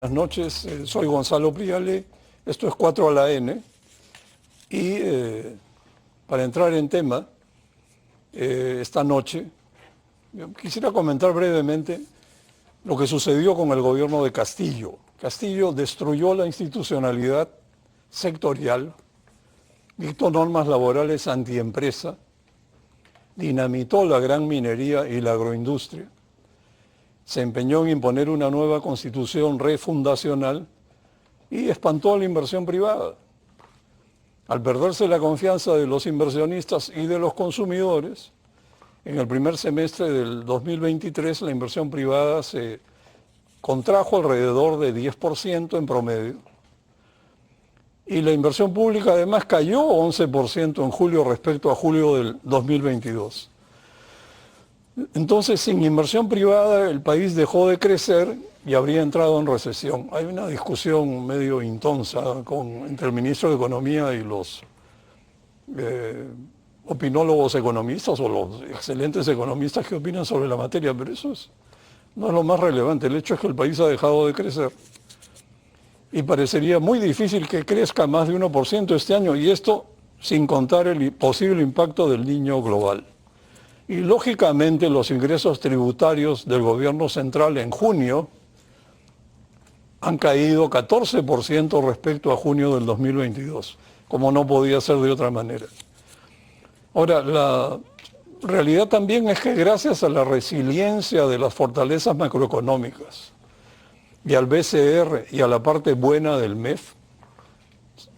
Buenas noches, soy Gonzalo Priale, esto es 4 a la N y para entrar en tema, esta noche yo quisiera comentar brevemente lo que sucedió con el gobierno de Castillo. Castillo destruyó la institucionalidad sectorial, dictó normas laborales antiempresa, dinamitó la gran minería y la agroindustria, se empeñó en imponer una nueva constitución refundacional y espantó a la inversión privada. Al perderse la confianza de los inversionistas y de los consumidores, en el primer semestre del 2023 la inversión privada se contrajo alrededor de 10% en promedio. Y la inversión pública además cayó 11% en julio respecto a julio del 2022. Entonces, sin inversión privada, el país dejó de crecer y habría entrado en recesión. Hay una discusión medio intonsa entre el ministro de Economía y los opinólogos economistas o los excelentes economistas que opinan sobre la materia, pero eso no es lo más relevante. El hecho es que el país ha dejado de crecer y parecería muy difícil que crezca más de 1% este año, y esto sin contar el posible impacto del Niño global. Y lógicamente los ingresos tributarios del gobierno central en junio han caído 14% respecto a junio del 2022, como no podía ser de otra manera. Ahora, la realidad también es que gracias a la resiliencia de las fortalezas macroeconómicas y al BCR y a la parte buena del MEF,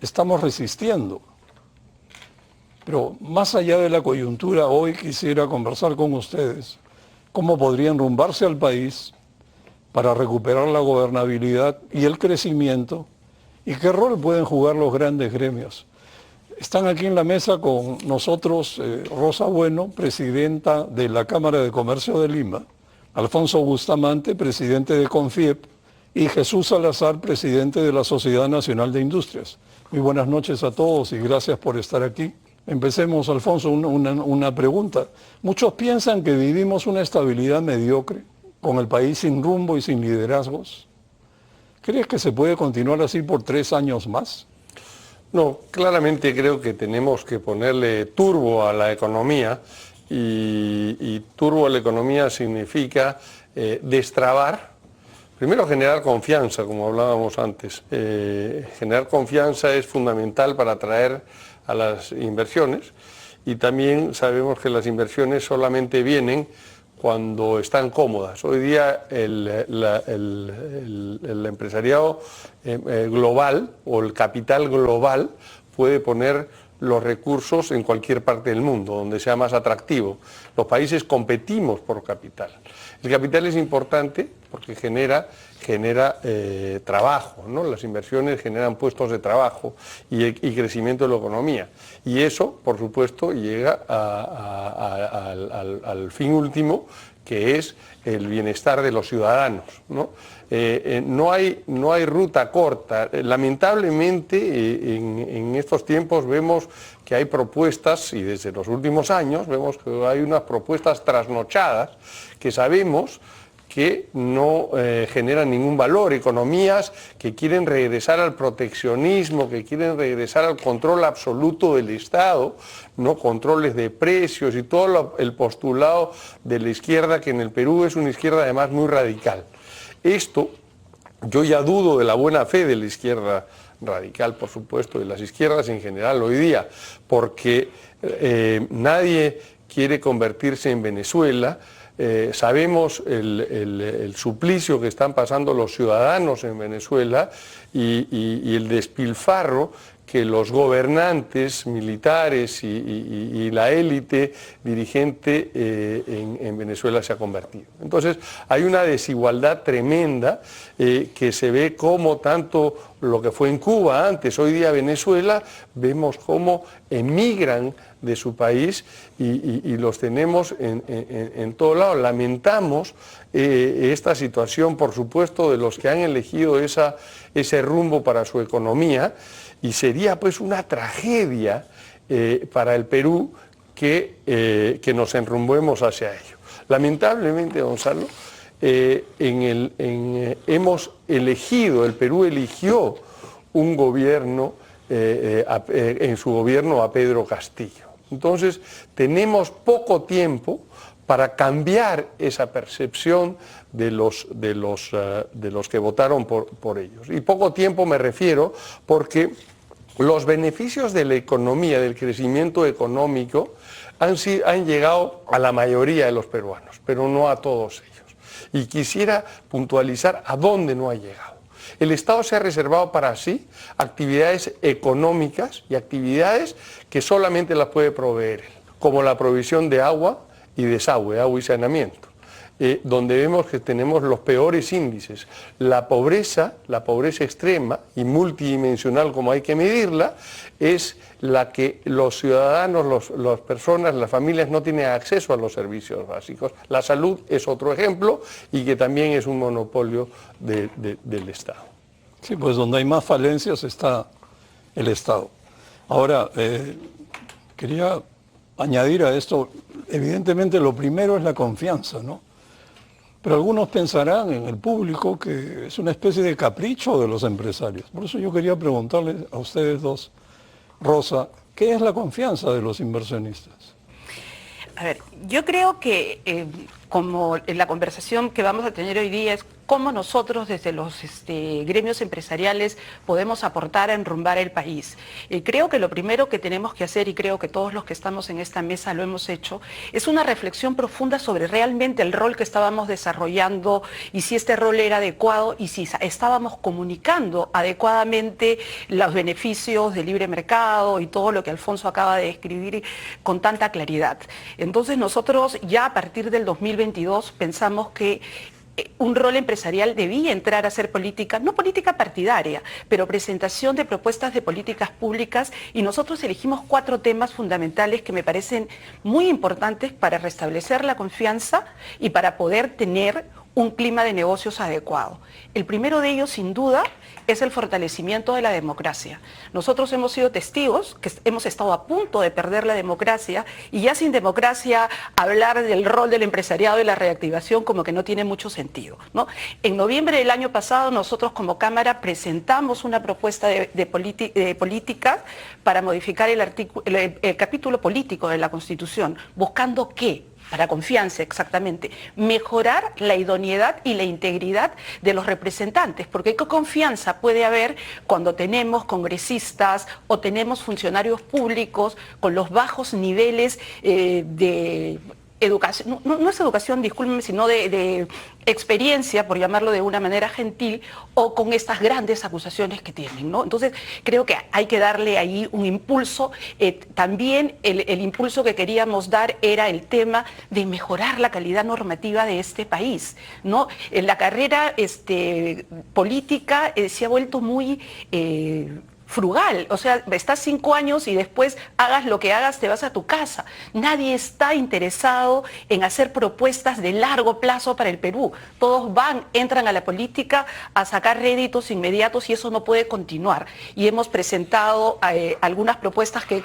estamos resistiendo. Pero más allá de la coyuntura, hoy quisiera conversar con ustedes cómo podría enrumbarse al país para recuperar la gobernabilidad y el crecimiento, y qué rol pueden jugar los grandes gremios. Están aquí en la mesa con nosotros Rosa Bueno, presidenta de la Cámara de Comercio de Lima, Alfonso Bustamante, presidente de Confiep, y Jesús Salazar, presidente de la Sociedad Nacional de Industrias. Muy buenas noches a todos y gracias por estar aquí. Empecemos, Alfonso, una pregunta. Muchos piensan que vivimos una estabilidad mediocre, con el país sin rumbo y sin liderazgos. ¿Crees que se puede continuar así por 3 años más? No, claramente creo que tenemos que ponerle turbo a la economía y turbo a la economía significa destrabar, primero generar confianza, como hablábamos antes. Generar confianza es fundamental para atraer a las inversiones, y también sabemos que las inversiones solamente vienen cuando están cómodas. Hoy día el empresariado global o el capital global puede poner los recursos en cualquier parte del mundo, donde sea más atractivo. Los países competimos por capital. El capital es importante porque genera trabajo, ¿no? Las inversiones generan puestos de trabajo y crecimiento de la economía. Y eso, por supuesto, llega al fin último, que es el bienestar de los ciudadanos, ¿no? No hay ruta corta. Lamentablemente, en estos tiempos vemos que hay propuestas, y desde los últimos años vemos que hay unas propuestas trasnochadas que sabemos que no generan ningún valor, economías que quieren regresar al proteccionismo, que quieren regresar al control absoluto del Estado, no controles de precios y todo el postulado de la izquierda, que en el Perú es una izquierda además muy radical. Esto, yo ya dudo de la buena fe de la izquierda radical, por supuesto, de las izquierdas en general hoy día, porque nadie quiere convertirse en Venezuela. Sabemos el suplicio que están pasando los ciudadanos en Venezuela y el despilfarro que los gobernantes militares y la élite dirigente en Venezuela se ha convertido. Entonces hay una desigualdad tremenda que se ve como tanto lo que fue en Cuba antes, hoy día Venezuela, vemos cómo emigran de su país y los tenemos en todo lado. Lamentamos esta situación, por supuesto, de los que han elegido ese rumbo para su economía, y sería pues una tragedia para el Perú que nos enrumbemos hacia ello. Lamentablemente, Gonzalo, hemos elegido, el Perú eligió un gobierno, en su gobierno a Pedro Castillo. Entonces, tenemos poco tiempo para cambiar esa percepción de los que votaron por ellos. Y poco tiempo me refiero porque los beneficios de la economía, del crecimiento económico, han llegado a la mayoría de los peruanos, pero no a todos ellos. Y quisiera puntualizar a dónde no ha llegado. El Estado se ha reservado para sí actividades económicas y actividades que solamente las puede proveer él, como la provisión de agua y desagüe, agua y saneamiento, donde vemos que tenemos los peores índices. La pobreza extrema y multidimensional, como hay que medirla, es la que los ciudadanos, las personas, las familias no tienen acceso a los servicios básicos. La salud es otro ejemplo y que también es un monopolio del Estado. Sí, pues donde hay más falencias está el Estado. Ahora, quería añadir a esto, evidentemente lo primero es la confianza, ¿no? Pero algunos pensarán en el público que es una especie de capricho de los empresarios. Por eso yo quería preguntarles a ustedes dos, Rosa, ¿qué es la confianza de los inversionistas? A ver, yo creo que como en la conversación que vamos a tener hoy día es cómo nosotros desde los gremios empresariales podemos aportar a enrumbar el país. Creo que lo primero que tenemos que hacer, y creo que todos los que estamos en esta mesa lo hemos hecho, es una reflexión profunda sobre realmente el rol que estábamos desarrollando y si este rol era adecuado y si estábamos comunicando adecuadamente los beneficios del libre mercado y todo lo que Alfonso acaba de describir con tanta claridad. Entonces nosotros ya a partir del 2022 pensamos que un rol empresarial debía entrar a hacer política, no política partidaria, pero presentación de propuestas de políticas públicas, y nosotros elegimos 4 temas fundamentales que me parecen muy importantes para restablecer la confianza y para poder tener un clima de negocios adecuado. El primero de ellos, sin duda, es el fortalecimiento de la democracia. Nosotros hemos sido testigos que hemos estado a punto de perder la democracia, y ya sin democracia hablar del rol del empresariado y la reactivación como que no tiene mucho sentido, ¿no? En noviembre del año pasado nosotros como Cámara presentamos una propuesta de política para modificar el capítulo político de la Constitución, buscando ¿qué? Para confianza, exactamente, mejorar la idoneidad y la integridad de los representantes, porque ¿qué confianza puede haber cuando tenemos congresistas o tenemos funcionarios públicos con los bajos niveles de educación, no es educación, discúlpenme, sino de experiencia, por llamarlo de una manera gentil, o con estas grandes acusaciones que tienen, ¿no? Entonces, creo que hay que darle ahí un impulso. También el impulso que queríamos dar era el tema de mejorar la calidad normativa de este país, ¿no? En la carrera política se ha vuelto muy frugal, o sea, estás 5 años y después hagas lo que hagas, te vas a tu casa. Nadie está interesado en hacer propuestas de largo plazo para el Perú. Todos entran a la política a sacar réditos inmediatos y eso no puede continuar. Y hemos presentado algunas propuestas que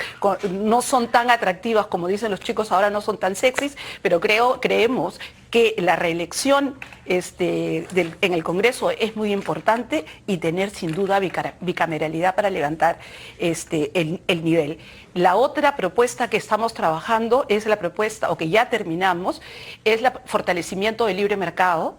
no son tan atractivas, como dicen los chicos ahora, no son tan sexys, pero creemos que la reelección en el Congreso es muy importante, y tener sin duda bicameralidad para levantar el nivel. La otra propuesta que estamos trabajando es la propuesta, o que ya terminamos, es el fortalecimiento del libre mercado.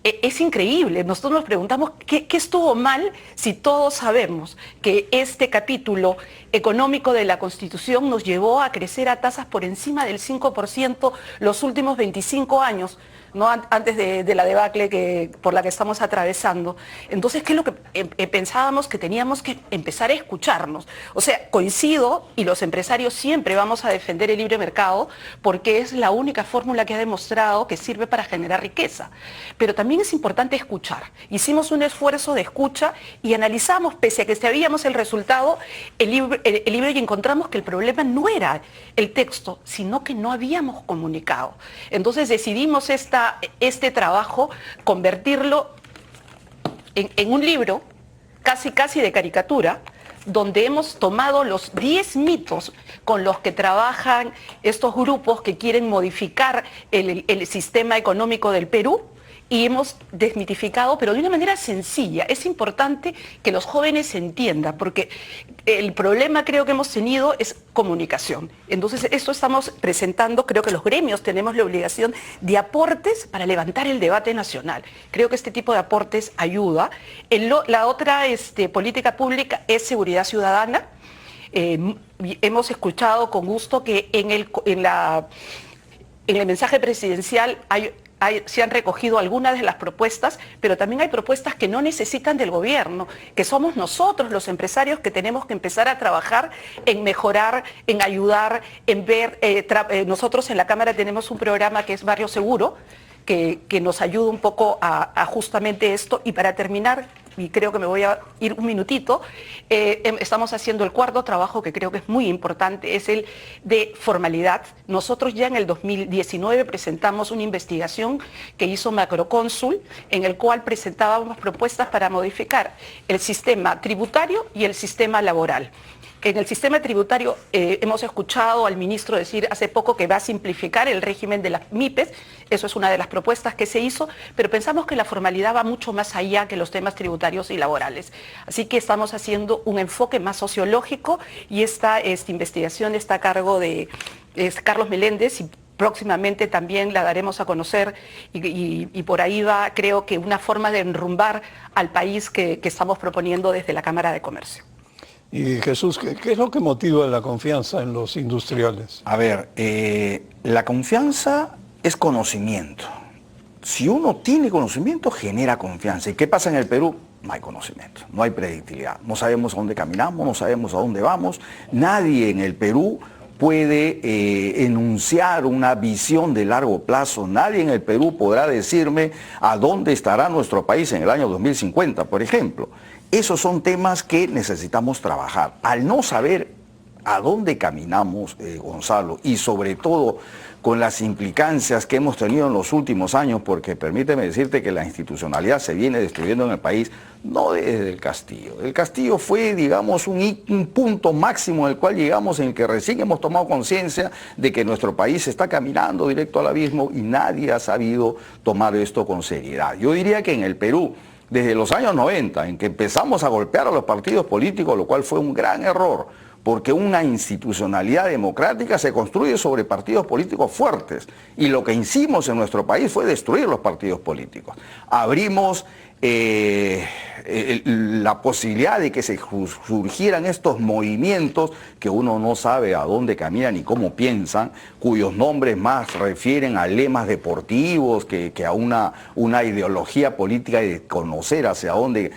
Es increíble, nosotros nos preguntamos ¿qué estuvo mal si todos sabemos que este capítulo económico de la Constitución nos llevó a crecer a tasas por encima del 5% los últimos 25 años, ¿no? Antes de la debacle por la que estamos atravesando? Entonces, ¿qué es lo que pensábamos? Que teníamos que empezar a escucharnos. O sea, coincido, y los empresarios siempre vamos a defender el libre mercado porque es la única fórmula que ha demostrado que sirve para generar riqueza. Pero también es importante escuchar. Hicimos un esfuerzo de escucha y analizamos, pese a que sabíamos el resultado, el libro, y encontramos que el problema no era el texto, sino que no habíamos comunicado. Entonces decidimos este trabajo convertirlo en un libro casi de caricatura, donde hemos tomado los 10 mitos con los que trabajan estos grupos que quieren modificar el sistema económico del Perú, y hemos desmitificado, pero de una manera sencilla. Es importante que los jóvenes entiendan, porque el problema creo que hemos tenido es comunicación. Entonces, esto estamos presentando, creo que los gremios tenemos la obligación de aportes para levantar el debate nacional. Creo que este tipo de aportes ayuda. La otra política pública es seguridad ciudadana. Hemos escuchado con gusto que en el mensaje presidencial se han recogido algunas de las propuestas, pero también hay propuestas que no necesitan del gobierno, que somos nosotros los empresarios que tenemos que empezar a trabajar en mejorar, en ayudar, en ver. Nosotros en la Cámara tenemos un programa que es Barrio Seguro, que nos ayuda un poco a justamente esto. Y para terminar, y creo que me voy a ir un minutito, estamos haciendo el cuarto trabajo que creo que es muy importante, es el de formalidad. Nosotros ya en el 2019 presentamos una investigación que hizo Macrocónsul, en el cual presentábamos propuestas para modificar el sistema tributario y el sistema laboral. En el sistema tributario hemos escuchado al ministro decir hace poco que va a simplificar el régimen de las MIPES, eso es una de las propuestas que se hizo, pero pensamos que la formalidad va mucho más allá que los temas tributarios y laborales. Así que estamos haciendo un enfoque más sociológico y esta investigación está a cargo de Carlos Meléndez, y próximamente también la daremos a conocer, y por ahí va, creo que una forma de enrumbar al país que estamos proponiendo desde la Cámara de Comercio. Y Jesús, ¿qué es lo que motiva la confianza en los industriales? A ver, la confianza es conocimiento. Si uno tiene conocimiento, genera confianza. ¿Y qué pasa en el Perú? No hay conocimiento, no hay predictibilidad. No sabemos a dónde caminamos, no sabemos a dónde vamos. Nadie en el Perú puede enunciar una visión de largo plazo. Nadie en el Perú podrá decirme a dónde estará nuestro país en el año 2050, por ejemplo. Esos son temas que necesitamos trabajar. Al no saber a dónde caminamos, Gonzalo, y sobre todo con las implicancias que hemos tenido en los últimos años, porque permíteme decirte que la institucionalidad se viene destruyendo en el país, no desde el Castillo. El Castillo fue, digamos, un punto máximo en el cual llegamos, en el que recién hemos tomado conciencia de que nuestro país está caminando directo al abismo y nadie ha sabido tomar esto con seriedad. Yo diría que en el Perú, desde los años 90, en que empezamos a golpear a los partidos políticos, lo cual fue un gran error, porque una institucionalidad democrática se construye sobre partidos políticos fuertes, y lo que hicimos en nuestro país fue destruir los partidos políticos. Abrimos la posibilidad de que se surgieran estos movimientos que uno no sabe a dónde caminan ni cómo piensan, cuyos nombres más refieren a lemas deportivos que a una ideología política y de conocer hacia dónde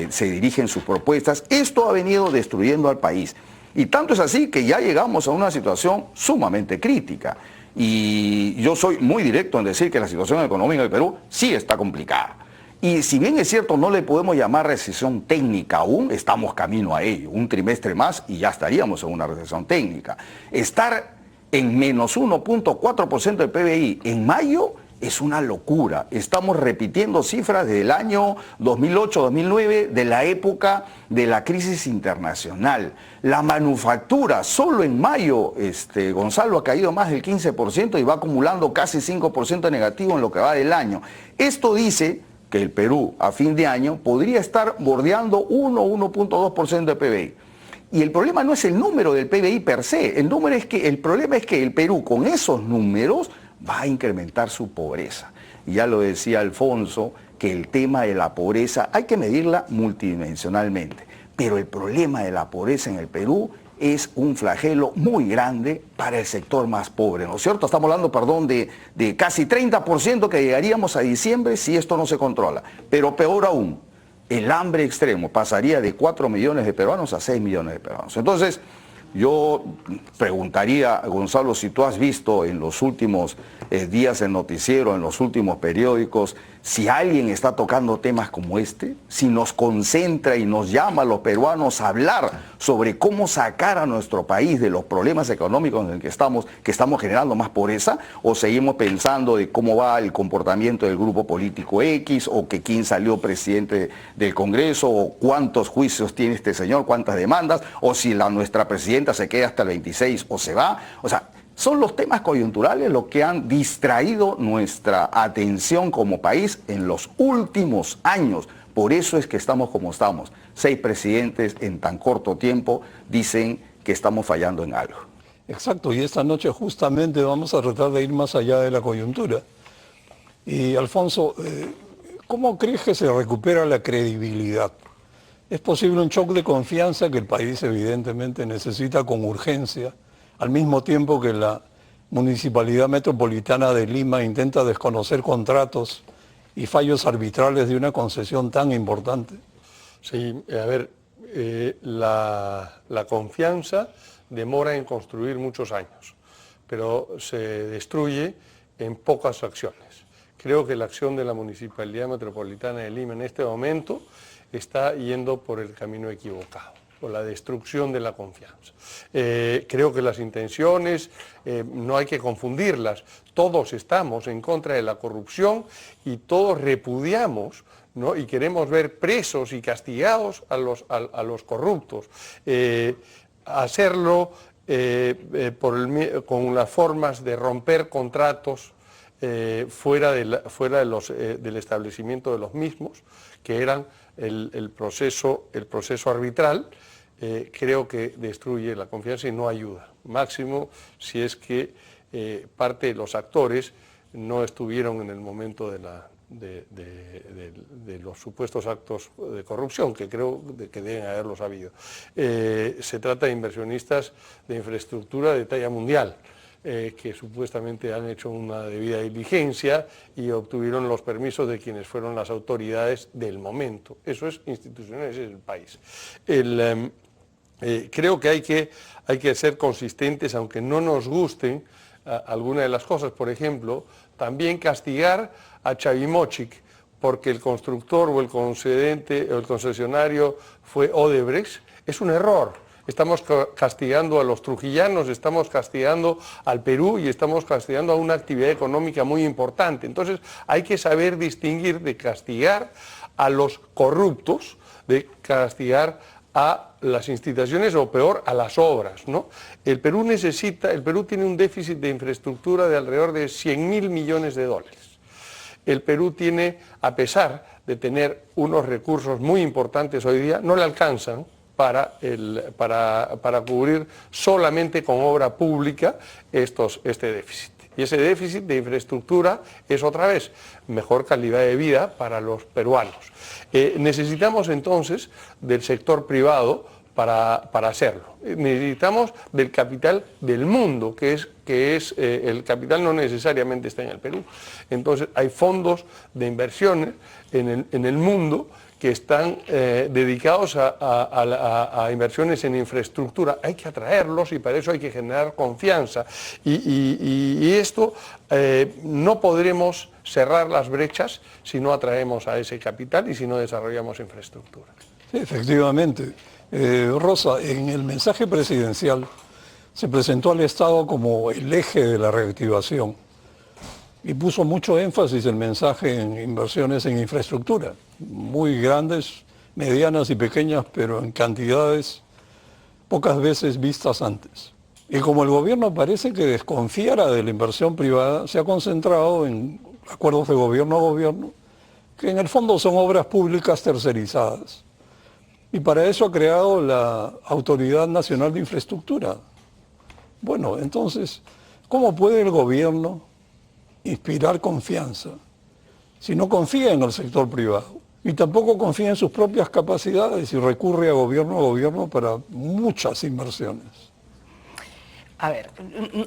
se dirigen sus propuestas. Esto ha venido destruyendo al país. Y tanto es así que ya llegamos a una situación sumamente crítica. Y yo soy muy directo en decir que la situación económica del Perú sí está complicada. Y si bien es cierto, no le podemos llamar recesión técnica aún, estamos camino a ello. Un trimestre más y ya estaríamos en una recesión técnica. Estar en menos 1.4% del PBI en mayo es una locura. Estamos repitiendo cifras del año 2008-2009, de la época de la crisis internacional. La manufactura solo en mayo, Gonzalo, ha caído más del 15% y va acumulando casi 5% negativo en lo que va del año. Esto dice que el Perú a fin de año podría estar bordeando 1.2% de PBI. Y el problema no es el número del PBI per se, el problema es que el Perú con esos números va a incrementar su pobreza. Y ya lo decía Alfonso, que el tema de la pobreza hay que medirla multidimensionalmente. Pero el problema de la pobreza en el Perú es un flagelo muy grande para el sector más pobre, ¿no es cierto? Estamos hablando, perdón, de casi 30% que llegaríamos a diciembre si esto no se controla. Pero peor aún, el hambre extremo pasaría de 4 millones de peruanos a 6 millones de peruanos. Entonces, yo preguntaría, Gonzalo, si tú has visto en los últimos días el noticiero, en los últimos periódicos, Si alguien está tocando temas como este, si nos concentra y nos llama a los peruanos a hablar sobre cómo sacar a nuestro país de los problemas económicos en el que estamos generando más pobreza, o seguimos pensando de cómo va el comportamiento del grupo político X, o que quién salió presidente del Congreso, o cuántos juicios tiene este señor, cuántas demandas, o si nuestra presidenta se queda hasta el 26 o se va. O sea, son los temas coyunturales los que han distraído nuestra atención como país en los últimos años. Por eso es que estamos como estamos. 6 presidentes en tan corto tiempo dicen que estamos fallando en algo. Exacto, y esta noche justamente vamos a tratar de ir más allá de la coyuntura. Y Alfonso, ¿cómo crees que se recupera la credibilidad? ¿Es posible un shock de confianza que el país evidentemente necesita con urgencia, al mismo tiempo que la Municipalidad Metropolitana de Lima intenta desconocer contratos y fallos arbitrales de una concesión tan importante? Sí, a ver, la confianza demora en construir muchos años, pero se destruye en pocas acciones. Creo que la acción de la Municipalidad Metropolitana de Lima en este momento está yendo por el camino equivocado, por la destrucción de la confianza. Creo que las intenciones no hay que confundirlas. Todos estamos en contra de la corrupción y todos repudiamos, ¿no?, y queremos ver presos y castigados a los corruptos. Hacerlo con las formas de romper contratos fuera del establecimiento de los mismos, que eran el proceso arbitral, creo que destruye la confianza y no ayuda. Máximo si es que parte de los actores no estuvieron en el momento de los supuestos actos de corrupción, que creo que deben haberlos habido. Se trata de inversionistas de infraestructura de talla mundial, que supuestamente han hecho una debida diligencia y obtuvieron los permisos de quienes fueron las autoridades del momento. Eso es institucional, ese es el país. Creo que hay que ser consistentes, aunque no nos gusten algunas de las cosas. Por ejemplo, también castigar a Chavimochic porque el constructor o el concedente o el concesionario fue Odebrecht es un error. Estamos castigando a los trujillanos, estamos castigando al Perú y estamos castigando a una actividad económica muy importante. Entonces hay que saber distinguir de castigar a los corruptos, de castigar a las instituciones o peor a las obras, ¿no? El Perú tiene un déficit de infraestructura de alrededor de 100.000 millones de dólares. El Perú tiene, a pesar de tener unos recursos muy importantes hoy día, no le alcanzan para cubrir solamente con obra pública este déficit. Y ese déficit de infraestructura es otra vez mejor calidad de vida para los peruanos. Necesitamos entonces del sector privado para hacerlo. Necesitamos del capital del mundo, que es el capital no necesariamente está en el Perú. Entonces hay fondos de inversiones en el mundo que están dedicados a inversiones en infraestructura. Hay que atraerlos y para eso hay que generar confianza. Y esto no podremos cerrar las brechas si no atraemos a ese capital y si no desarrollamos infraestructura. Sí, efectivamente. Rosa, en el mensaje presidencial se presentó al Estado como el eje de la reactivación y puso mucho énfasis el mensaje en inversiones en infraestructura, muy grandes, medianas y pequeñas, pero en cantidades pocas veces vistas antes. Y como el gobierno parece que desconfiara de la inversión privada, se ha concentrado en acuerdos de gobierno a gobierno, que en el fondo son obras públicas tercerizadas. Y para eso ha creado la Autoridad Nacional de Infraestructura. Bueno, entonces, ¿cómo puede el gobierno inspirar confianza si no confía en el sector privado? Y tampoco confía en sus propias capacidades y recurre a gobierno para muchas inversiones. A ver,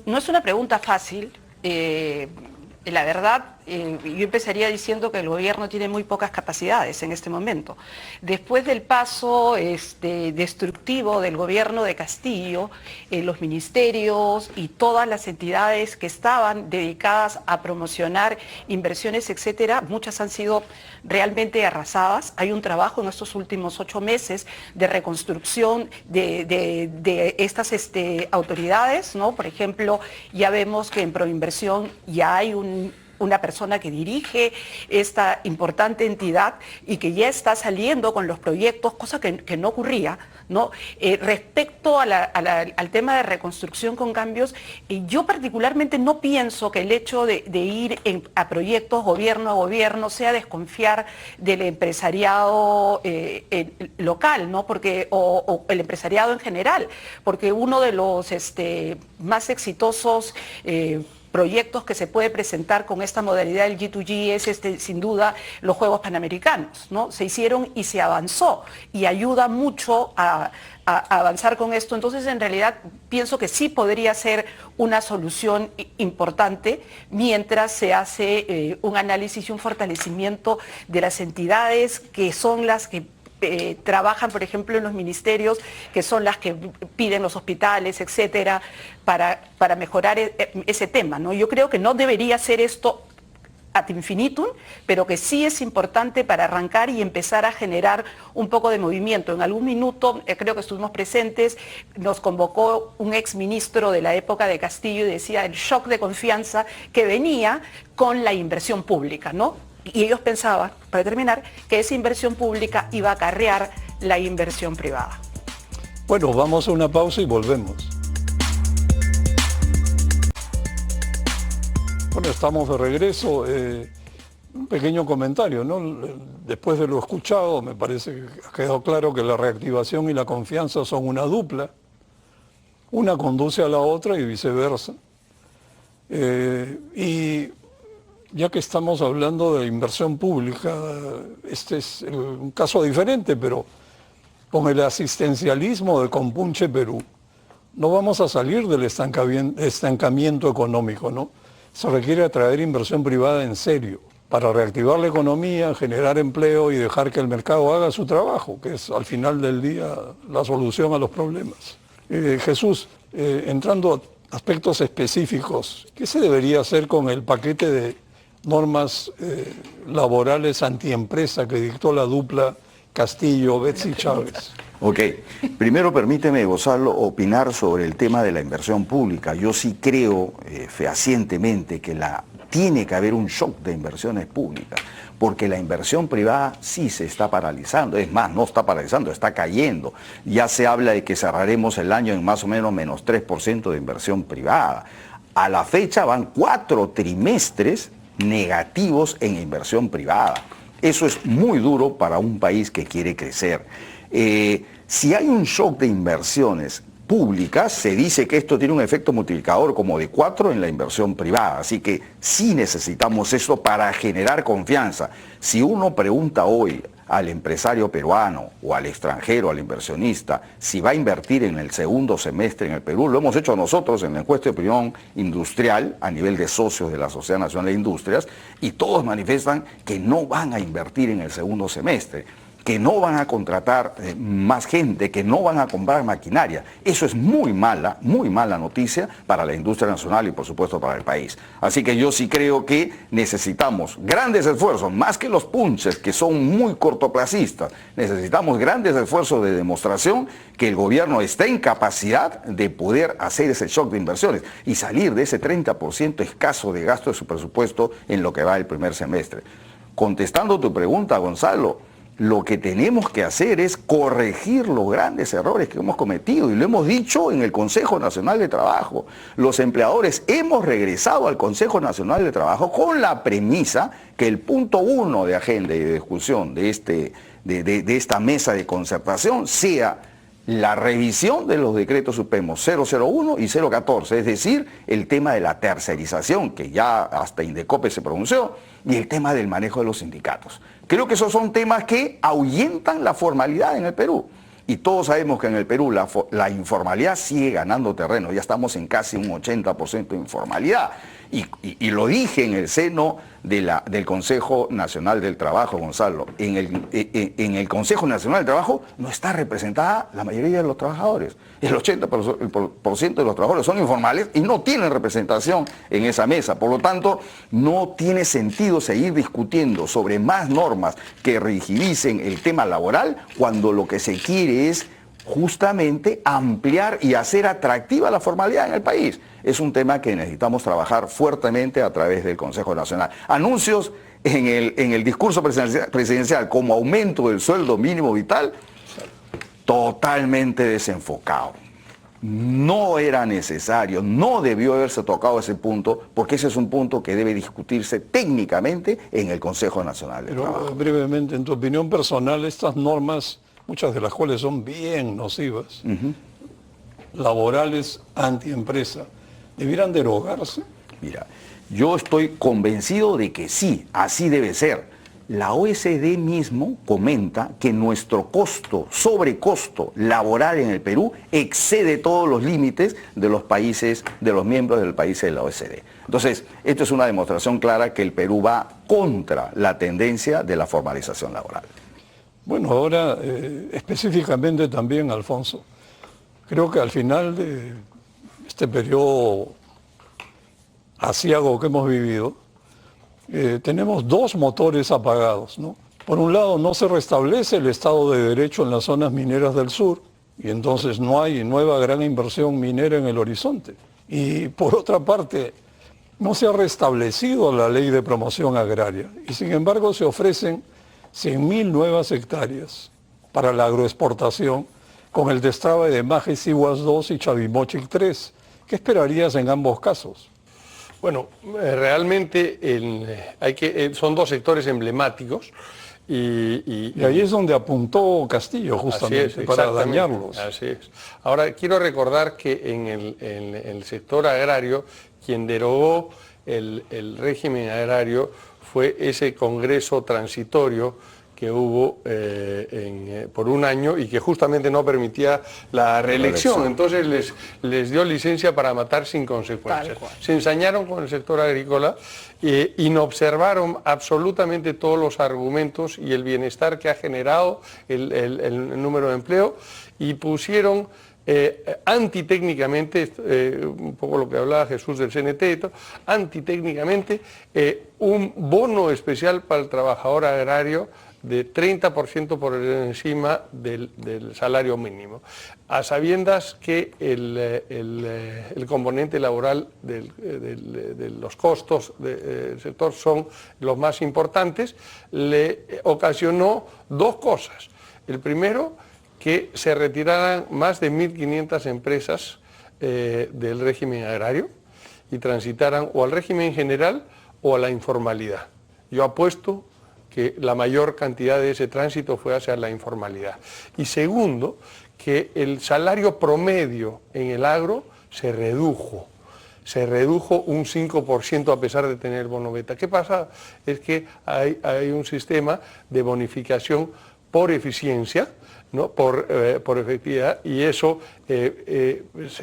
no es una pregunta fácil. La verdad, yo empezaría diciendo que el gobierno tiene muy pocas capacidades en este momento. Después del paso destructivo del gobierno de Castillo, los ministerios y todas las entidades que estaban dedicadas a promocionar inversiones, etcétera, muchas han sido realmente arrasadas. Hay un trabajo en estos últimos 8 meses de reconstrucción de estas autoridades, ¿no? Por ejemplo, ya vemos que en Proinversión ya hay una persona que dirige esta importante entidad y que ya está saliendo con los proyectos, cosa que no ocurría, ¿no? Respecto al tema de reconstrucción con cambios, yo particularmente no pienso que el hecho de ir a proyectos gobierno a gobierno sea desconfiar del empresariado local, ¿no? O el empresariado en general, porque uno de los más exitosos proyectos que se puede presentar con esta modalidad del G2G es sin duda los Juegos Panamericanos, ¿no? Se hicieron y se avanzó y ayuda mucho a avanzar con esto. Entonces, en realidad, pienso que sí podría ser una solución importante mientras se hace un análisis y un fortalecimiento de las entidades que son las que trabajan, por ejemplo, en los ministerios, que son las que piden los hospitales, etcétera, para mejorar ese tema, ¿no? Yo creo que no debería ser esto ad infinitum, pero que sí es importante para arrancar y empezar a generar un poco de movimiento. En algún minuto, creo que estuvimos presentes, nos convocó un exministro de la época de Castillo y decía el shock de confianza que venía con la inversión pública, ¿no? Y ellos pensaban, para terminar, que esa inversión pública iba a acarrear la inversión privada. Bueno, vamos a una pausa y volvemos. Bueno, estamos de regreso. Un pequeño comentario, ¿no? Después de lo escuchado, me parece que ha quedado claro que la reactivación y la confianza son una dupla. Una conduce a la otra y viceversa. Y ya que estamos hablando de inversión pública, este es un caso diferente, pero con el asistencialismo de Compunche Perú, no vamos a salir del estancamiento económico, ¿no? Se requiere atraer inversión privada en serio para reactivar la economía, generar empleo y dejar que el mercado haga su trabajo, que es al final del día la solución a los problemas. Jesús, entrando a aspectos específicos, ¿qué se debería hacer con el paquete de normas laborales antiempresa que dictó la dupla Castillo-Betsy Chávez? Ok, primero permíteme, Gonzalo, opinar sobre el tema de la inversión pública. Yo sí creo fehacientemente que tiene que haber un shock de inversiones públicas, porque la inversión privada sí se está paralizando, es más, no está paralizando, está cayendo. Ya se habla de que cerraremos el año en más o menos menos 3% de inversión privada. A la fecha van 4 trimestres negativos en inversión privada. Eso es muy duro para un país que quiere crecer. Si hay un shock de inversiones públicas, se dice que esto tiene un efecto multiplicador como de 4 en la inversión privada. Así que sí necesitamos eso para generar confianza. Si uno pregunta hoy al empresario peruano o al extranjero, al inversionista, si va a invertir en el segundo semestre en el Perú, lo hemos hecho nosotros en la encuesta de opinión industrial a nivel de socios de la Sociedad Nacional de Industrias, y todos manifiestan que no van a invertir en el segundo semestre, que no van a contratar más gente, que no van a comprar maquinaria. Eso es muy mala noticia para la industria nacional y por supuesto para el país. Así que yo sí creo que necesitamos grandes esfuerzos, más que los punches que son muy cortoplacistas. Necesitamos grandes esfuerzos de demostración que el gobierno está en capacidad de poder hacer ese shock de inversiones y salir de ese 30% escaso de gasto de su presupuesto en lo que va el primer semestre. Contestando tu pregunta, Gonzalo, lo que tenemos que hacer es corregir los grandes errores que hemos cometido, y lo hemos dicho en el Consejo Nacional de Trabajo. Los empleadores hemos regresado al Consejo Nacional de Trabajo con la premisa que el punto 1 de agenda y de discusión de esta mesa de concertación sea la revisión de los decretos supremos 001 y 014, es decir, el tema de la tercerización, que ya hasta Indecope se pronunció, y el tema del manejo de los sindicatos. Creo que esos son temas que ahuyentan la formalidad en el Perú. Y todos sabemos que en el Perú la informalidad sigue ganando terreno. Ya estamos en casi un 80% de informalidad. y lo dije en el seno del Consejo Nacional del Trabajo, Gonzalo. En el Consejo Nacional del Trabajo no está representada la mayoría de los trabajadores. El 80% de los trabajadores son informales y no tienen representación en esa mesa. Por lo tanto, no tiene sentido seguir discutiendo sobre más normas que rigidicen el tema laboral cuando lo que se quiere es justamente ampliar y hacer atractiva la formalidad en el país. Es un tema que necesitamos trabajar fuertemente a través del Consejo Nacional. Anuncios en el discurso presidencial como aumento del sueldo mínimo vital, totalmente desenfocado. No era necesario, no debió haberse tocado ese punto, porque ese es un punto que debe discutirse técnicamente en el Consejo Nacional del Trabajo. Pero brevemente, en tu opinión personal, estas normas, muchas de las cuales son bien nocivas, laborales, antiempresa, ¿debieran derogarse? Mira, yo estoy convencido de que sí, así debe ser. La OECD mismo comenta que nuestro sobrecosto laboral en el Perú excede todos los límites de los países, de los miembros del país de la OECD. Entonces, esto es una demostración clara que el Perú va contra la tendencia de la formalización laboral. Bueno, ahora específicamente también, Alfonso, creo que al final de este periodo aciago que hemos vivido, tenemos dos motores apagados, ¿no? Por un lado, no se restablece el Estado de Derecho en las zonas mineras del sur, y entonces no hay nueva gran inversión minera en el horizonte. Y por otra parte, no se ha restablecido la ley de promoción agraria, y sin embargo se ofrecen 100.000 nuevas hectáreas para la agroexportación con el destrave de Majes Siguas 2 y Chavimochic 3. ¿Qué esperarías en ambos casos? Bueno, realmente son dos sectores emblemáticos y ahí es donde apuntó Castillo justamente para dañarlos. Así es. Ahora, quiero recordar que en el sector agrario, quien derogó el régimen agrario fue ese Congreso transitorio que hubo por un año y que justamente no permitía la reelección. Entonces les dio licencia para matar sin consecuencias. Se ensañaron con el sector agrícola y no observaron absolutamente todos los argumentos y el bienestar que ha generado el número de empleo y pusieron antitécnicamente, un poco lo que hablaba Jesús del CNT y todo, antitécnicamente un bono especial para el trabajador agrario de 30% por encima del salario mínimo, a sabiendas que el componente laboral de los costos del sector son los más importantes, le ocasionó dos cosas. El primero, que se retiraran más de 1.500 empresas del régimen agrario y transitaran o al régimen general o a la informalidad. Yo apuesto que la mayor cantidad de ese tránsito fue hacia la informalidad. Y segundo, que el salario promedio en el agro se redujo un 5% a pesar de tener bono beta. ¿Qué pasa? Es que hay un sistema de bonificación por eficiencia, ¿no? por efectividad, y eso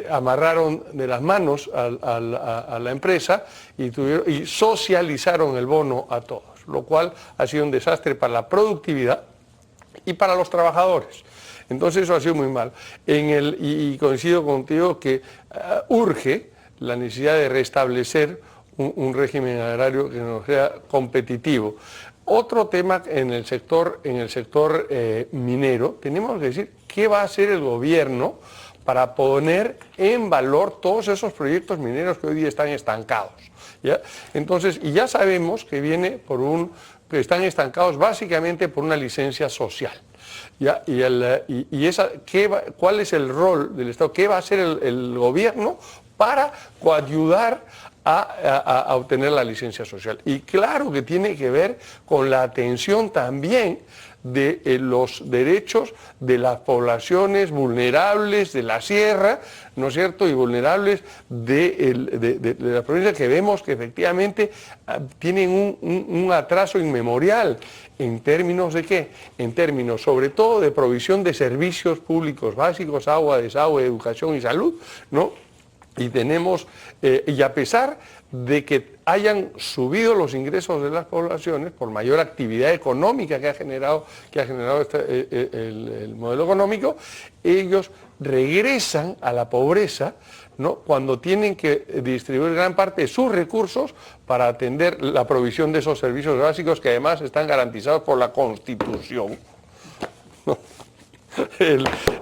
amarraron de las manos a la empresa y socializaron el bono a todos, lo cual ha sido un desastre para la productividad y para los trabajadores. Entonces eso ha sido muy mal. Y coincido contigo que urge la necesidad de restablecer un régimen agrario que nos sea competitivo. Otro tema en el sector minero, tenemos que decir qué va a hacer el gobierno para poner en valor todos esos proyectos mineros que hoy día están estancados, ¿ya? Entonces, y ya sabemos que que están estancados básicamente por una licencia social, ¿ya? ¿Cuál es el rol del Estado? ¿Qué va a hacer el gobierno para coayudar a obtener la licencia social? Y claro que tiene que ver con la atención también de los derechos de las poblaciones vulnerables de la sierra, ¿no es cierto?, y vulnerables de la provincia, que vemos que efectivamente tienen un atraso inmemorial. ¿En términos de qué? En términos sobre todo de provisión de servicios públicos básicos, agua, desagüe, educación y salud, ¿no? Y tenemos, y a pesar de que hayan subido los ingresos de las poblaciones por mayor actividad económica que ha generado el modelo económico, ellos regresan a la pobreza, ¿no?, cuando tienen que distribuir gran parte de sus recursos para atender la provisión de esos servicios básicos que además están garantizados por la Constitución, ¿no?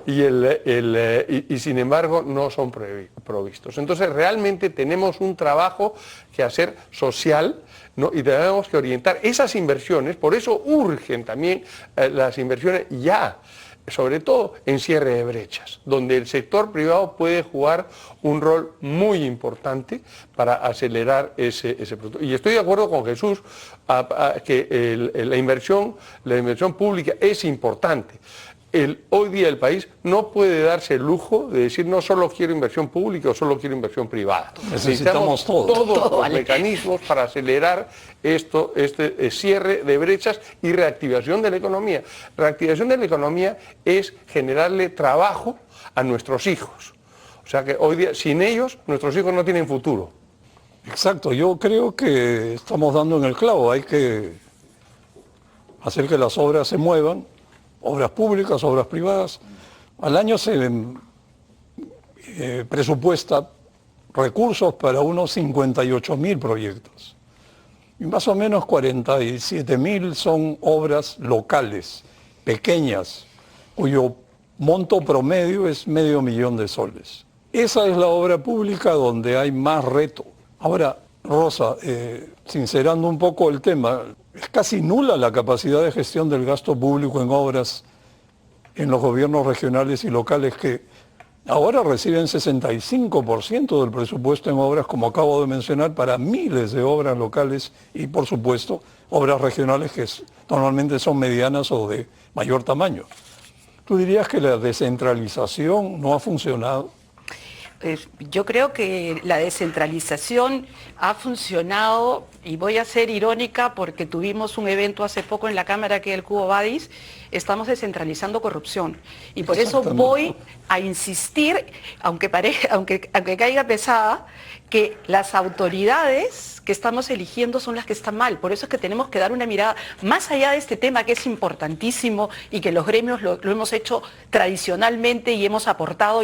Y sin embargo no son provistos. Entonces realmente tenemos un trabajo que hacer social, ¿no?, y tenemos que orientar esas inversiones, por eso urgen también las inversiones ya, sobre todo en cierre de brechas, donde el sector privado puede jugar un rol muy importante para acelerar ese producto. Y estoy de acuerdo con Jesús que la inversión pública es importante. Hoy día el país no puede darse el lujo de decir no solo quiero inversión pública o solo quiero inversión privada. Necesitamos todos los vale. mecanismos para acelerar este cierre de brechas y reactivación de la economía. Reactivación de la economía es generarle trabajo a nuestros hijos. O sea que hoy día, sin ellos, nuestros hijos no tienen futuro. Exacto, yo creo que estamos dando en el clavo, hay que hacer que las obras se muevan, obras públicas, obras privadas. Al año se presupuesta recursos para unos 58.000 proyectos. Y más o menos 47.000 son obras locales, pequeñas, cuyo monto promedio es $500.000 de soles. Esa es la obra pública donde hay más reto. Ahora, Rosa, sincerando un poco el tema, es casi nula la capacidad de gestión del gasto público en obras en los gobiernos regionales y locales, que ahora reciben 65% del presupuesto en obras, como acabo de mencionar, para miles de obras locales y, por supuesto, obras regionales que normalmente son medianas o de mayor tamaño. ¿Tú dirías que la descentralización no ha funcionado? Yo creo que la descentralización ha funcionado, y voy a ser irónica porque tuvimos un evento hace poco en la Cámara, que es el Cubo Badis. Estamos descentralizando corrupción, y por eso voy a insistir, aunque caiga pesada, que las autoridades que estamos eligiendo son las que están mal. Por eso es que tenemos que dar una mirada más allá de este tema, que es importantísimo y que los gremios lo hemos hecho tradicionalmente y hemos aportado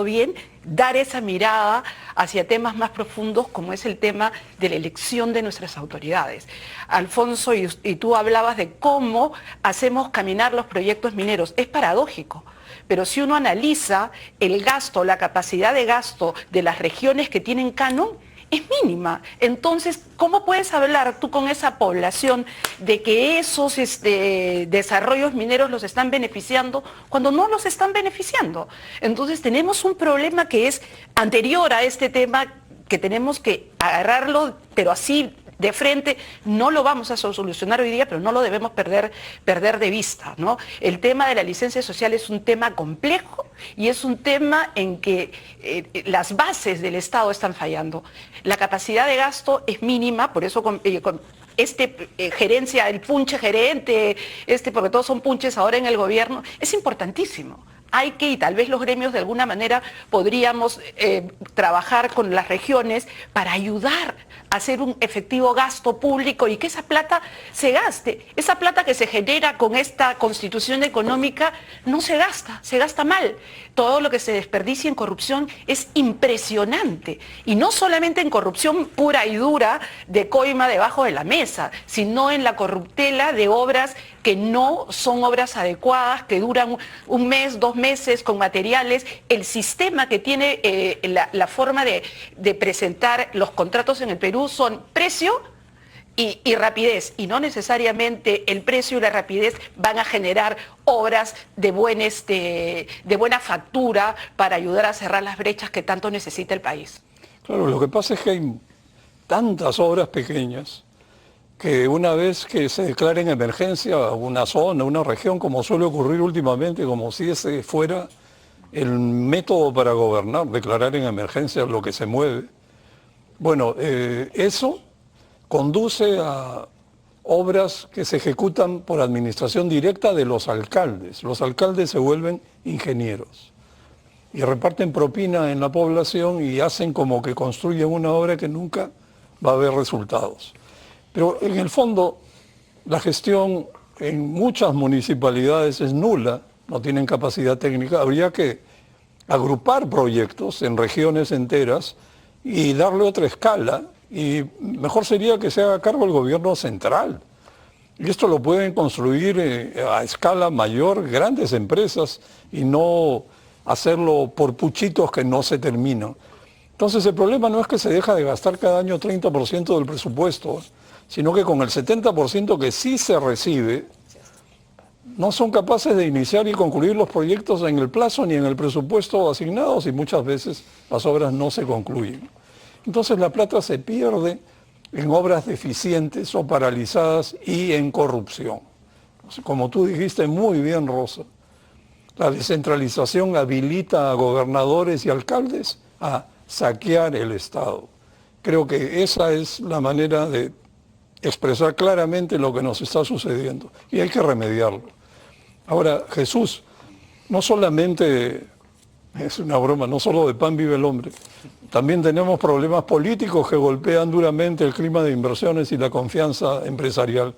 bien, dar esa mirada hacia temas más profundos, como es el tema de la elección de nuestras autoridades. Alfonso, y tú hablabas de cómo hacemos caminar los proyectos mineros. Es paradójico, pero si uno analiza el gasto, la capacidad de gasto de las regiones que tienen canon, es mínima. Entonces, ¿cómo puedes hablar tú con esa población de que esos desarrollos mineros los están beneficiando cuando no los están beneficiando? Entonces, tenemos un problema que es anterior a este tema, que tenemos que agarrarlo, pero así de frente. No lo vamos a solucionar hoy día, pero no lo debemos perder de vista, ¿no? El tema de la licencia social es un tema complejo y es un tema en que las bases del Estado están fallando. La capacidad de gasto es mínima, por eso gerencia, el punche gerente, porque todos son punches ahora en el gobierno, es importantísimo. Hay que, y tal vez los gremios de alguna manera podríamos trabajar con las regiones para ayudar a hacer un efectivo gasto público y que esa plata se gaste. Esa plata que se genera con esta constitución económica no se gasta mal. Todo lo que se desperdicia en corrupción es impresionante. Y no solamente en corrupción pura y dura de coima debajo de la mesa, sino en la corruptela de obras que no son obras adecuadas, que duran un mes, 2 meses, con materiales. El sistema que tiene la forma de presentar los contratos en el Perú son precio y rapidez, y no necesariamente el precio y la rapidez van a generar obras de buena factura para ayudar a cerrar las brechas que tanto necesita el país. Claro, lo que pasa es que hay tantas obras pequeñas que una vez que se declara en emergencia una zona, una región, como suele ocurrir últimamente, como si ese fuera el método para gobernar, declarar en emergencia lo que se mueve, bueno, eso conduce a obras que se ejecutan por administración directa de los alcaldes. Los alcaldes se vuelven ingenieros y reparten propina en la población y hacen como que construyen una obra que nunca va a haber resultados. Pero en el fondo, la gestión en muchas municipalidades es nula, no tienen capacidad técnica. Habría que agrupar proyectos en regiones enteras y darle otra escala, y mejor sería que se haga cargo el gobierno central. Y esto lo pueden construir a escala mayor grandes empresas y no hacerlo por puchitos que no se terminan. Entonces el problema no es que se deja de gastar cada año 30% del presupuesto, sino que con el 70% que sí se recibe, no son capaces de iniciar y concluir los proyectos en el plazo ni en el presupuesto asignados, y muchas veces las obras no se concluyen. Entonces la plata se pierde en obras deficientes o paralizadas y en corrupción. Como tú dijiste muy bien, Rosa, la descentralización habilita a gobernadores y alcaldes a saquear el Estado. Creo que esa es la manera de expresar claramente lo que nos está sucediendo y hay que remediarlo. Ahora, Jesús, no solamente es una broma, no solo de pan vive el hombre, también tenemos problemas políticos que golpean duramente el clima de inversiones y la confianza empresarial.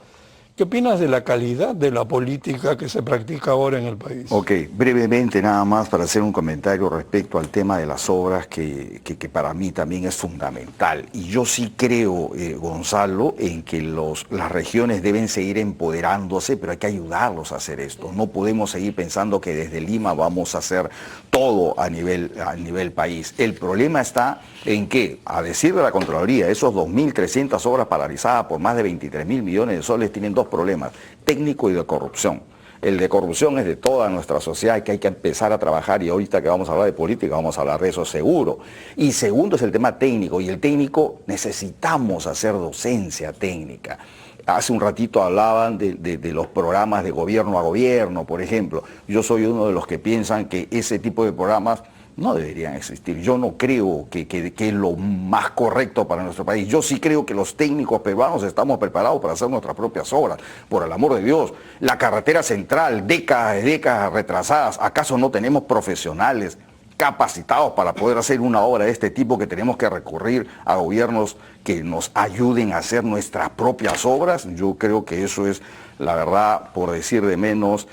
¿Qué opinas de la calidad de la política que se practica ahora en el país? Ok, brevemente nada más para hacer un comentario respecto al tema de las obras que para mí también es fundamental. Y yo sí creo, Gonzalo, en que las regiones deben seguir empoderándose, pero hay que ayudarlos a hacer esto. No podemos seguir pensando que desde Lima vamos a hacer todo a nivel país. El problema está en que, a decir de la Contraloría, esos 2.300 obras paralizadas por más de 23.000 millones de soles tienen dos problemas, técnico y de corrupción. El de corrupción es de toda nuestra sociedad, que hay que empezar a trabajar, y ahorita que vamos a hablar de política vamos a hablar de eso seguro. Y segundo es el tema técnico, y el técnico necesitamos hacer docencia técnica. Hace un ratito hablaban de los programas de gobierno a gobierno, por ejemplo. Yo soy uno de los que piensan que ese tipo de programas no deberían existir. Yo no creo que es lo más correcto para nuestro país. Yo sí creo que los técnicos peruanos estamos preparados para hacer nuestras propias obras. Por el amor de Dios, la carretera central, décadas retrasadas, ¿acaso no tenemos profesionales capacitados para poder hacer una obra de este tipo, que tenemos que recurrir a gobiernos que nos ayuden a hacer nuestras propias obras? Yo creo que eso es, la verdad, por decir de menos,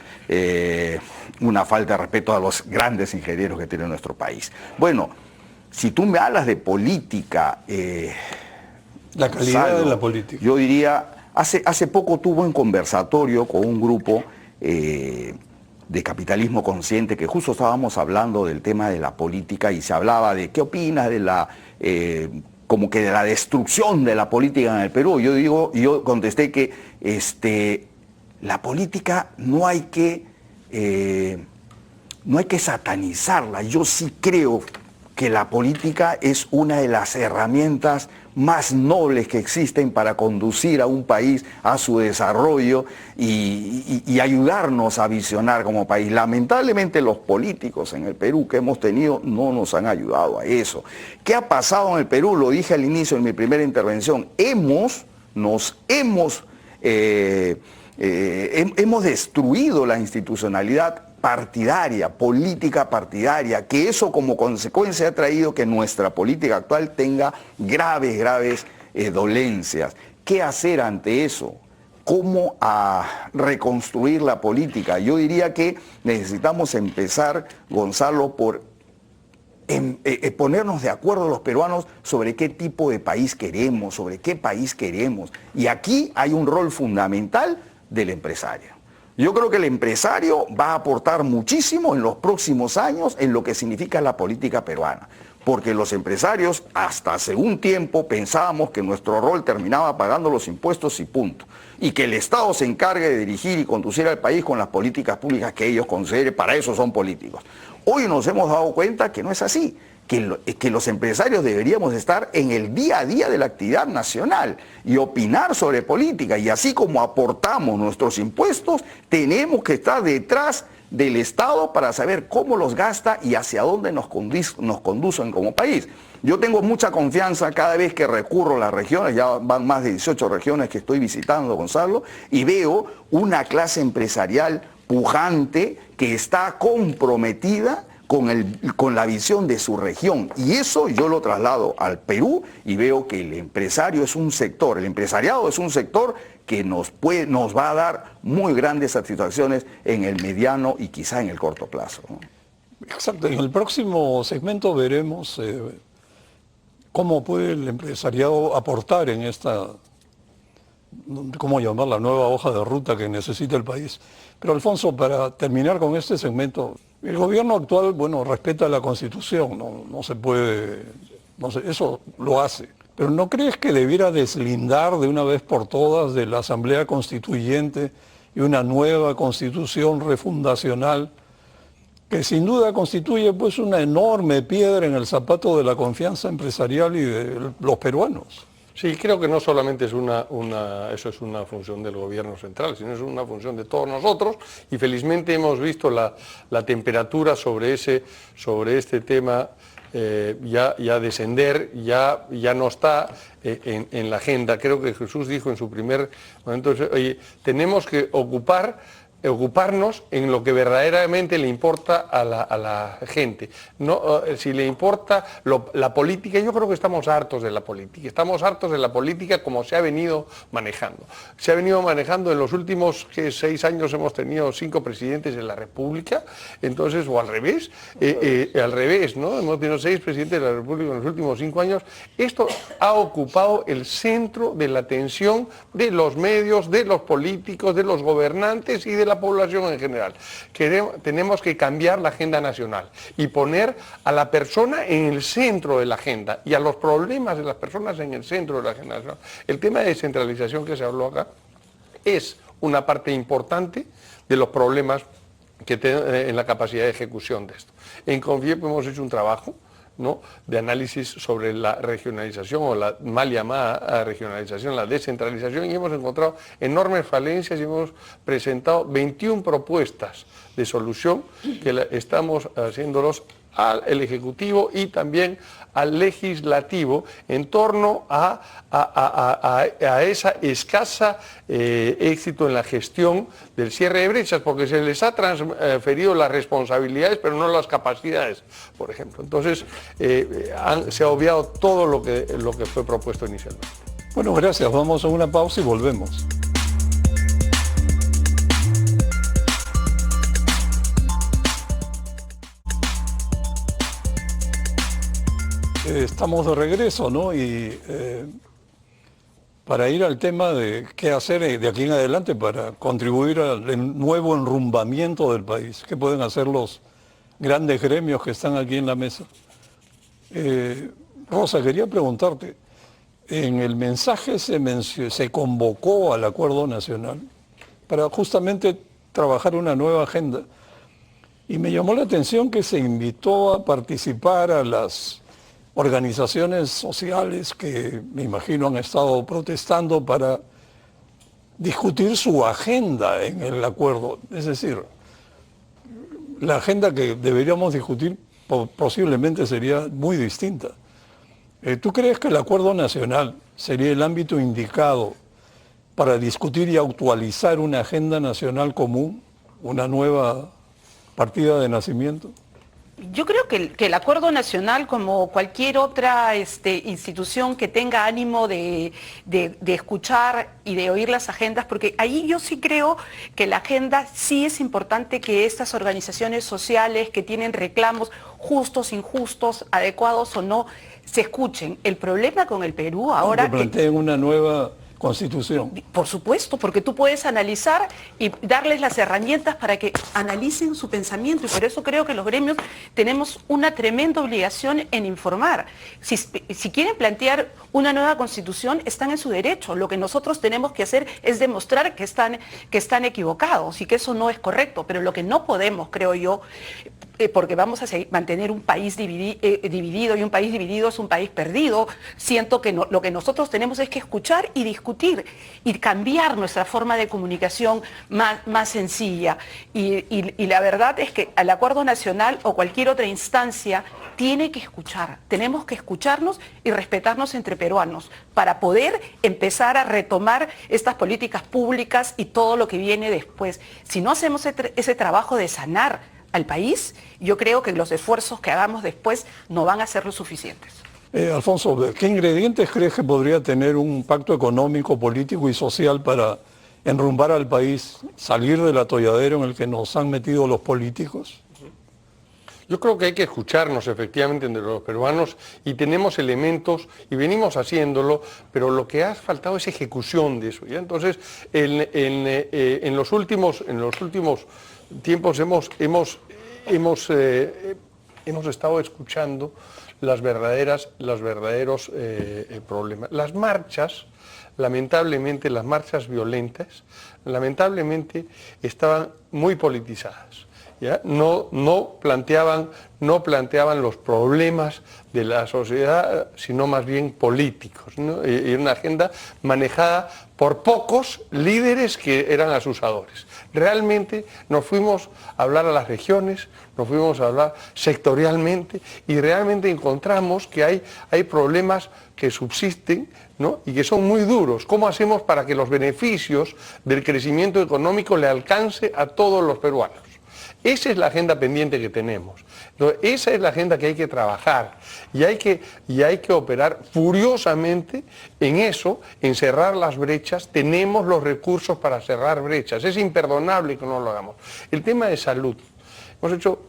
una falta de respeto a los grandes ingenieros que tiene nuestro país. Bueno, si tú me hablas de política... la calidad Salvo, de la política. Yo diría, hace poco tuve un conversatorio con un grupo de capitalismo consciente, que justo estábamos hablando del tema de la política y se hablaba de qué opinas de la... como que de la destrucción de la política en el Perú. Yo contesté que la política no hay que satanizarla. Yo sí creo que la política es una de las herramientas más nobles que existen para conducir a un país a su desarrollo y ayudarnos a visionar como país. Lamentablemente los políticos en el Perú que hemos tenido no nos han ayudado a eso. ¿Qué ha pasado en el Perú? Lo dije al inicio en mi primera intervención. Hemos destruido la institucionalidad partidaria, política partidaria, que eso como consecuencia ha traído que nuestra política actual tenga graves dolencias. ¿Qué hacer ante eso? ¿Cómo reconstruir la política? Yo diría que necesitamos empezar, Gonzalo, por ponernos de acuerdo los peruanos sobre qué tipo de país queremos, sobre qué país queremos. Y aquí hay un rol fundamental del empresario. Yo creo que el empresario va a aportar muchísimo en los próximos años en lo que significa la política peruana, porque los empresarios hasta hace un tiempo pensábamos que nuestro rol terminaba pagando los impuestos y punto, y que el Estado se encargue de dirigir y conducir al país con las políticas públicas que ellos consideren, para eso son políticos. Hoy nos hemos dado cuenta que no es así, que los empresarios deberíamos estar en el día a día de la actividad nacional y opinar sobre política, y así como aportamos nuestros impuestos, tenemos que estar detrás del Estado para saber cómo los gasta y hacia dónde nos conducen como país. Yo tengo mucha confianza cada vez que recurro a las regiones, ya van más de 18 regiones que estoy visitando, Gonzalo, y veo una clase empresarial pujante que está comprometida con la visión de su región. Y eso yo lo traslado al Perú y veo que el empresariado es un sector que nos va a dar muy grandes satisfacciones en el mediano y quizá en el corto plazo, ¿no? Exacto. En el próximo segmento veremos cómo puede el empresariado aportar en esta, ¿cómo llamarla?, nueva hoja de ruta que necesita el país. Pero Alfonso, para terminar con este segmento, el gobierno actual, bueno, respeta la Constitución, no se puede, eso lo hace. Pero ¿no crees que debiera deslindar de una vez por todas de la Asamblea Constituyente y una nueva Constitución refundacional que sin duda constituye pues una enorme piedra en el zapato de la confianza empresarial y de los peruanos? Sí, creo que no solamente es eso es una función del gobierno central, sino es una función de todos nosotros, y felizmente hemos visto la temperatura sobre este tema ya descender, ya no está en la agenda. Creo que Jesús dijo en su primer momento, oye, tenemos que ocuparnos en lo que verdaderamente le importa a la gente. No, si le importa la política, yo creo que estamos hartos de la política, como se ha venido manejando. Se ha venido manejando en los últimos 6 años, hemos tenido 5 presidentes de la República, entonces, o al revés, ¿no? Hemos tenido 6 presidentes de la República en los últimos 5 años. Esto ha ocupado el centro de la atención de los medios, de los políticos, de los gobernantes y de la población en general. Tenemos que cambiar la agenda nacional y poner a la persona en el centro de la agenda y a los problemas de las personas en el centro de la agenda nacional. El tema de descentralización que se habló acá es una parte importante de los problemas que en la capacidad de ejecución de esto. En Confiep hemos hecho un trabajo, ¿no?, de análisis sobre la regionalización o la mal llamada regionalización, la descentralización, y hemos encontrado enormes falencias y hemos presentado 21 propuestas de solución que estamos haciéndolos al Ejecutivo y también al Legislativo en torno a esa escasa éxito en la gestión del cierre de brechas, porque se les ha transferido las responsabilidades pero no las capacidades, por ejemplo. Entonces se ha obviado todo lo que fue propuesto inicialmente. Bueno, gracias. Vamos a una pausa y volvemos. Estamos de regreso, ¿no? Y para ir al tema de qué hacer de aquí en adelante para contribuir al nuevo enrumbamiento del país, qué pueden hacer los grandes gremios que están aquí en la mesa. Rosa, quería preguntarte, en el mensaje se convocó al Acuerdo Nacional para justamente trabajar una nueva agenda, y me llamó la atención que se invitó a participar a las organizaciones sociales que me imagino han estado protestando para discutir su agenda en el acuerdo. Es decir, la agenda que deberíamos discutir posiblemente sería muy distinta. ¿Tú crees que el Acuerdo Nacional sería el ámbito indicado para discutir y actualizar una agenda nacional común, una nueva partida de nacimiento? Yo creo que el Acuerdo Nacional, como cualquier otra institución que tenga ánimo de escuchar y de oír las agendas, porque ahí yo sí creo que la agenda sí es importante que estas organizaciones sociales que tienen reclamos justos, injustos, adecuados o no, se escuchen. El problema con el Perú ahora... Que planteen una nueva Constitución. Por supuesto, porque tú puedes analizar y darles las herramientas para que analicen su pensamiento, y por eso creo que los gremios tenemos una tremenda obligación en informar. Si quieren plantear una nueva Constitución, están en su derecho. Lo que nosotros tenemos que hacer es demostrar que están equivocados y que eso no es correcto, pero lo que no podemos, creo yo, porque vamos a mantener un país dividido, y un país dividido es un país perdido. Siento que lo que nosotros tenemos es que escuchar y discutir y cambiar nuestra forma de comunicación más sencilla. Y la verdad es que al Acuerdo Nacional o cualquier otra instancia tiene que escuchar. Tenemos que escucharnos y respetarnos entre peruanos para poder empezar a retomar estas políticas públicas y todo lo que viene después. Si no hacemos ese trabajo de sanar al país, yo creo que los esfuerzos que hagamos después no van a ser los suficientes. Alfonso, ¿qué ingredientes crees que podría tener un pacto económico, político y social para enrumbar al país, salir del atolladero en el que nos han metido los políticos? Yo creo que hay que escucharnos efectivamente entre los peruanos y tenemos elementos y venimos haciéndolo, pero lo que ha faltado es ejecución de eso. ¿Ya? Entonces, en los últimos tiempos hemos estado escuchando los verdaderos problemas. Las marchas, lamentablemente, las marchas violentas, lamentablemente estaban muy politizadas. ¿Ya? No planteaban los problemas de la sociedad, sino más bien políticos, ¿no? Y una agenda manejada por pocos líderes que eran asusadores. Realmente nos fuimos a hablar a las regiones, nos fuimos a hablar sectorialmente y realmente encontramos que hay problemas que subsisten, ¿no? Y que son muy duros. ¿Cómo hacemos para que los beneficios del crecimiento económico le alcance a todos los peruanos? Esa es la agenda pendiente que tenemos. Entonces, esa es la agenda que hay que trabajar y hay que operar furiosamente en eso, en cerrar las brechas. Tenemos los recursos para cerrar brechas. Es imperdonable que no lo hagamos. El tema de salud. Hemos hecho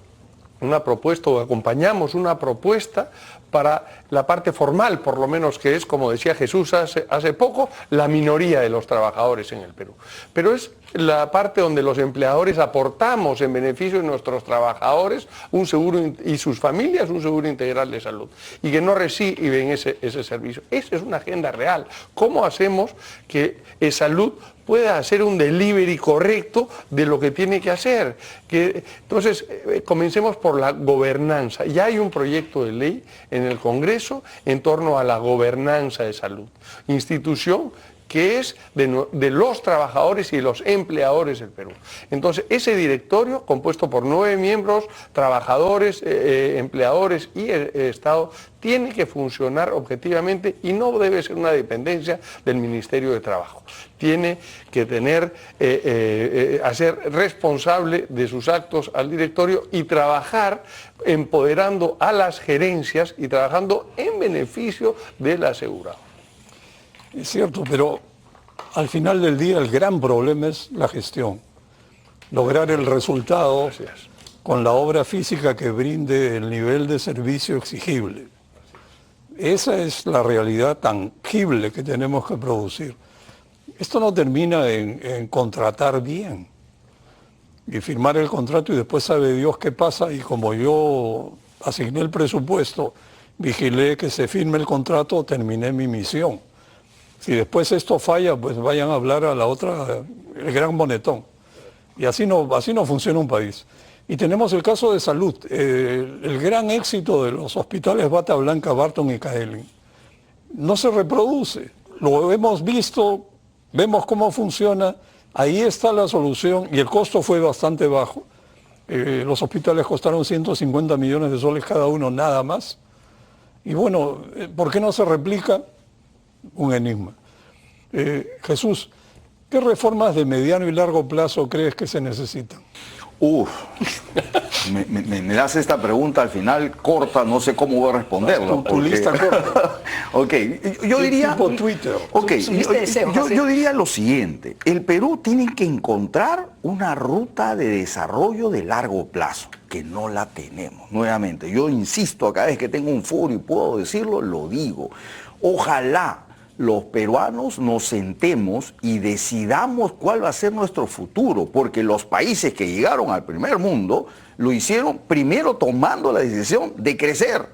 una propuesta o acompañamos una propuesta para la parte formal, por lo menos, que es, como decía Jesús hace poco, la minoría de los trabajadores en el Perú. Pero es la parte donde los empleadores aportamos en beneficio de nuestros trabajadores un seguro y sus familias un seguro integral de salud y que no reciben ese servicio. Esa es una agenda real. ¿Cómo hacemos que salud pueda hacer un delivery correcto de lo que tiene que hacer? Entonces, comencemos por la gobernanza. Ya hay un proyecto de ley en el Congreso en torno a la gobernanza de salud. Institución que es de los trabajadores y los empleadores del Perú. Entonces, ese directorio, compuesto por 9 miembros, trabajadores, empleadores y Estado, tiene que funcionar objetivamente y no debe ser una dependencia del Ministerio de Trabajo. Tiene que hacer responsable de sus actos al directorio y trabajar empoderando a las gerencias y trabajando en beneficio del asegurado. Es cierto, pero al final del día el gran problema es la gestión. Lograr el resultado con la obra física que brinde el nivel de servicio exigible. Esa es la realidad tangible que tenemos que producir. Esto no termina en contratar bien y firmar el contrato y después sabe Dios qué pasa, y como yo asigné el presupuesto, vigilé que se firme el contrato, terminé mi misión. Si después esto falla, pues vayan a hablar a la otra, el gran bonetón. Y así no funciona un país. Y tenemos el caso de salud, el gran éxito de los hospitales Bata Blanca, Barton y Kaelin. No se reproduce, lo hemos visto, vemos cómo funciona, ahí está la solución y el costo fue bastante bajo. Los hospitales costaron 150 millones de soles cada uno, nada más. Y bueno, ¿por qué no se replica? Un enigma. Jesús, ¿qué reformas de mediano y largo plazo crees que se necesitan? Me das esta pregunta al final corta, no sé cómo voy a responderlo. Tu lista corta. Ok, yo diría... Tipo Twitter. Ok, yo diría lo siguiente. El Perú tiene que encontrar una ruta de desarrollo de largo plazo, que no la tenemos. Nuevamente, yo insisto, cada vez que tengo un foro y puedo decirlo, lo digo. Ojalá los peruanos nos sentemos y decidamos cuál va a ser nuestro futuro, porque los países que llegaron al primer mundo lo hicieron primero tomando la decisión de crecer,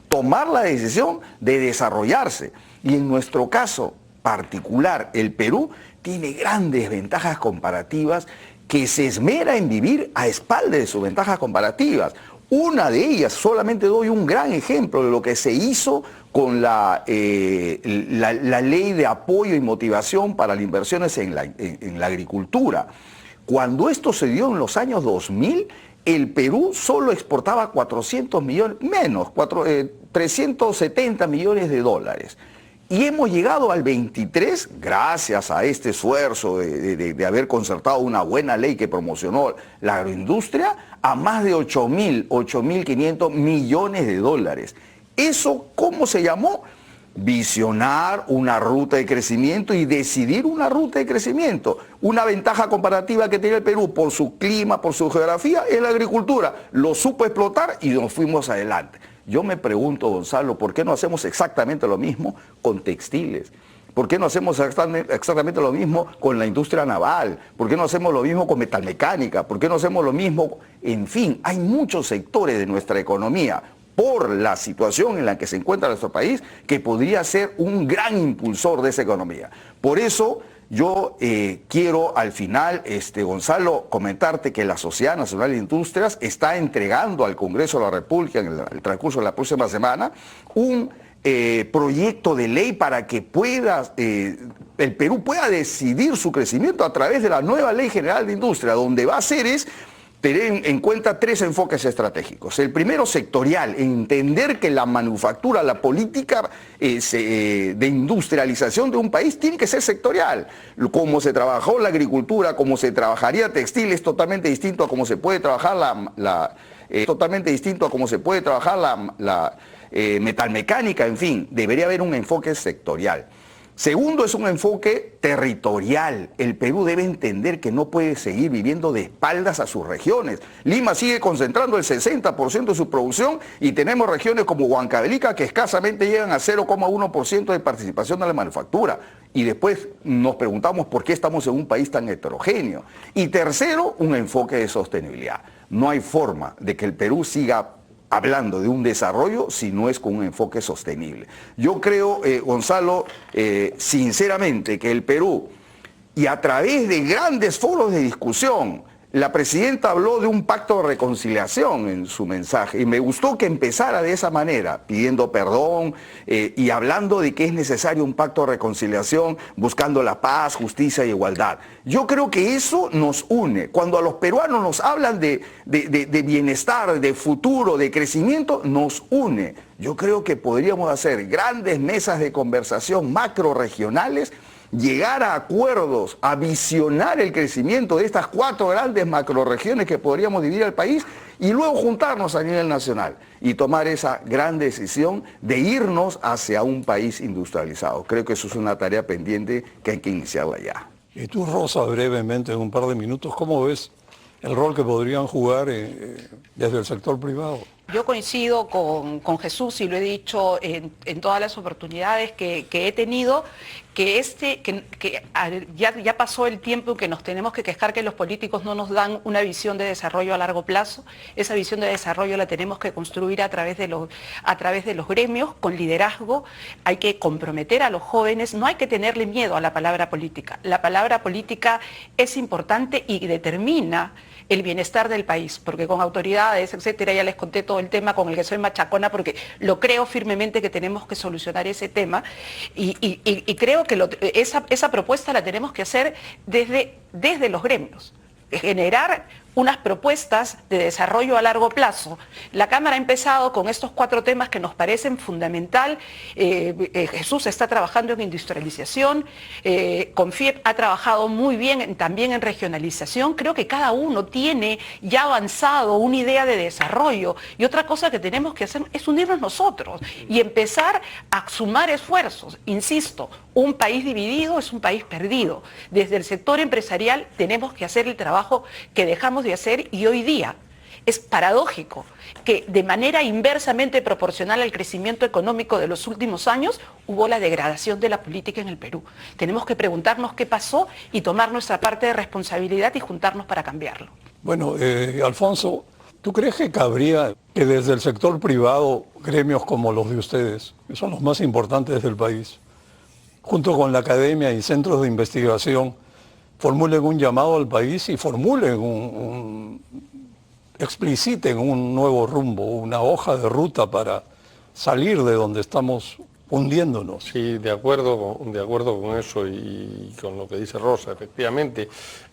tomar la decisión de desarrollarse. Y en nuestro caso particular, el Perú tiene grandes ventajas comparativas que se esmera en vivir a espaldas de sus ventajas comparativas. Una de ellas, solamente doy un gran ejemplo de lo que se hizo con la ley de apoyo y motivación para las inversiones en la agricultura. Cuando esto se dio en los años 2000, el Perú solo exportaba 400 millones, menos, 370 millones de dólares. Y hemos llegado al 23, gracias a este esfuerzo de haber concertado una buena ley que promocionó la agroindustria, a más de 8.500 millones de dólares. ¿Eso cómo se llamó? Visionar una ruta de crecimiento y decidir una ruta de crecimiento. Una ventaja comparativa que tiene el Perú por su clima, por su geografía, es la agricultura. Lo supo explotar y nos fuimos adelante. Yo me pregunto, Gonzalo, ¿por qué no hacemos exactamente lo mismo con textiles? ¿Por qué no hacemos exactamente lo mismo con la industria naval? ¿Por qué no hacemos lo mismo con metalmecánica? ¿Por qué no hacemos lo mismo? En fin, hay muchos sectores de nuestra economía, por la situación en la que se encuentra nuestro país, que podría ser un gran impulsor de esa economía. Por eso yo quiero al final, Gonzalo, comentarte que la Sociedad Nacional de Industrias está entregando al Congreso de la República en el transcurso de la próxima semana un proyecto de ley para que el Perú pueda decidir su crecimiento a través de la nueva Ley General de Industria. Donde va a hacer es tener en cuenta 3 enfoques estratégicos. El primero, sectorial, entender que la manufactura, la política de industrialización de un país tiene que ser sectorial. Como se trabajó la agricultura, como se trabajaría textil, es totalmente distinto a cómo se puede trabajar la metalmecánica, en fin, debería haber un enfoque sectorial. Segundo, es un enfoque territorial. El Perú debe entender que no puede seguir viviendo de espaldas a sus regiones. Lima sigue concentrando el 60% de su producción y tenemos regiones como Huancavelica que escasamente llegan a 0,1% de participación de la manufactura. Y después nos preguntamos por qué estamos en un país tan heterogéneo. Y tercero, un enfoque de sostenibilidad. No hay forma de que el Perú siga hablando de un desarrollo si no es con un enfoque sostenible. Yo creo, Gonzalo, sinceramente, que el Perú, y a través de grandes foros de discusión, la presidenta habló de un pacto de reconciliación en su mensaje, y me gustó que empezara de esa manera, pidiendo perdón y hablando de que es necesario un pacto de reconciliación, buscando la paz, justicia y igualdad. Yo creo que eso nos une. Cuando a los peruanos nos hablan de bienestar, de futuro, de crecimiento, nos une. Yo creo que podríamos hacer grandes mesas de conversación macrorregionales, llegar a acuerdos, a visionar el crecimiento de estas 4 grandes macrorregiones que podríamos dividir el país y luego juntarnos a nivel nacional y tomar esa gran decisión de irnos hacia un país industrializado. Creo que eso es una tarea pendiente que hay que iniciarla ya. Y tú, Rosa, brevemente, en un par de minutos, ¿cómo ves el rol que podrían jugar desde el sector privado? Yo coincido con Jesús y lo he dicho en todas las oportunidades que he tenido, que ya pasó el tiempo en que nos tenemos que quejar que los políticos no nos dan una visión de desarrollo a largo plazo. Esa visión de desarrollo la tenemos que construir a través de los gremios, con liderazgo. Hay que comprometer a los jóvenes, no hay que tenerle miedo a la palabra política. La palabra política es importante y determina el bienestar del país, porque con autoridades, etcétera, ya les conté todo el tema con el que soy machacona, porque lo creo firmemente que tenemos que solucionar ese tema y creo que esa propuesta la tenemos que hacer desde los gremios, generar unas propuestas de desarrollo a largo plazo. La Cámara ha empezado con estos 4 temas que nos parecen fundamental. Jesús está trabajando en industrialización, Confiep ha trabajado muy bien también en regionalización. Creo que cada uno tiene ya avanzado una idea de desarrollo y otra cosa que tenemos que hacer es unirnos nosotros y empezar a sumar esfuerzos. Insisto, un país dividido es un país perdido. Desde el sector empresarial tenemos que hacer el trabajo que dejamos de hacer y hoy día es paradójico que de manera inversamente proporcional al crecimiento económico de los últimos años hubo la degradación de la política en el Perú. Tenemos que preguntarnos qué pasó y tomar nuestra parte de responsabilidad y juntarnos para cambiarlo. Bueno, Alfonso, ¿tú crees que cabría que desde el sector privado gremios como los de ustedes, que son los más importantes del país, junto con la academia y centros de investigación, formulen un llamado al país y formulen expliciten un nuevo rumbo, una hoja de ruta para salir de donde estamos hundiéndonos? Sí, de acuerdo con eso y con lo que dice Rosa, efectivamente.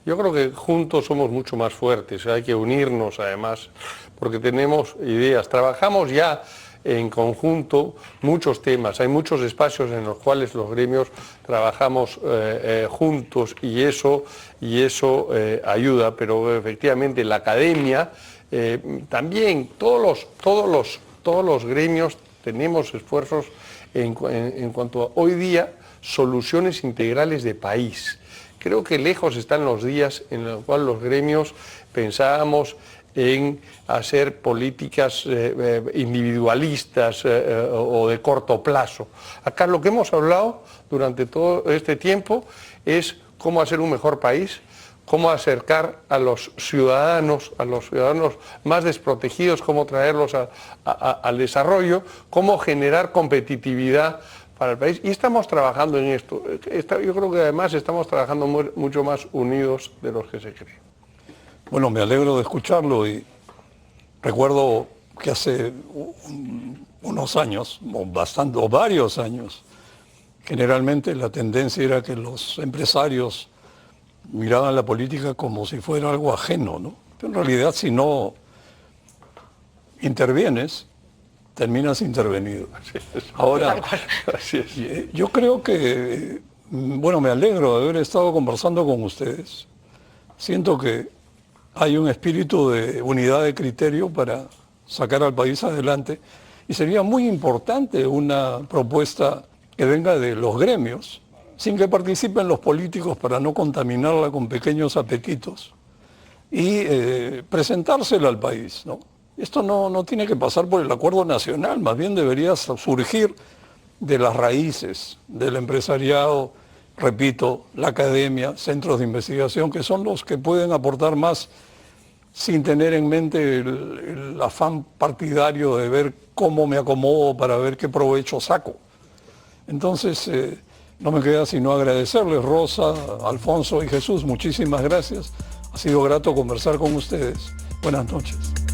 Yo creo que juntos somos mucho más fuertes, hay que unirnos además, porque tenemos ideas. Trabajamos ya en conjunto muchos temas. Hay muchos espacios en los cuales los gremios trabajamos juntos y eso ayuda, pero efectivamente la academia, también todos los gremios tenemos esfuerzos en cuanto a hoy día soluciones integrales de país. Creo que lejos están los días en los cuales los gremios pensábamos en hacer políticas individualistas o de corto plazo. Acá lo que hemos hablado durante todo este tiempo es cómo hacer un mejor país, cómo acercar a los ciudadanos más desprotegidos, cómo traerlos al desarrollo, cómo generar competitividad para el país. Y estamos trabajando en esto. Yo creo que además estamos trabajando mucho más unidos de los que se cree. Bueno, me alegro de escucharlo y recuerdo que hace unos años, o varios años, generalmente la tendencia era que los empresarios miraban la política como si fuera algo ajeno, ¿no? Pero en realidad si no intervienes, terminas intervenido. Ahora, así es. Yo creo que, bueno, me alegro de haber estado conversando con ustedes. Siento que hay un espíritu de unidad de criterio para sacar al país adelante y sería muy importante una propuesta que venga de los gremios, sin que participen los políticos para no contaminarla con pequeños apetitos y presentársela al país, ¿no? Esto no tiene que pasar por el acuerdo nacional, más bien debería surgir de las raíces del empresariado, repito, la academia, centros de investigación, que son los que pueden aportar más sin tener en mente el afán partidario de ver cómo me acomodo para ver qué provecho saco. Entonces, no me queda sino agradecerles, Rosa, Alfonso y Jesús, muchísimas gracias. Ha sido grato conversar con ustedes. Buenas noches.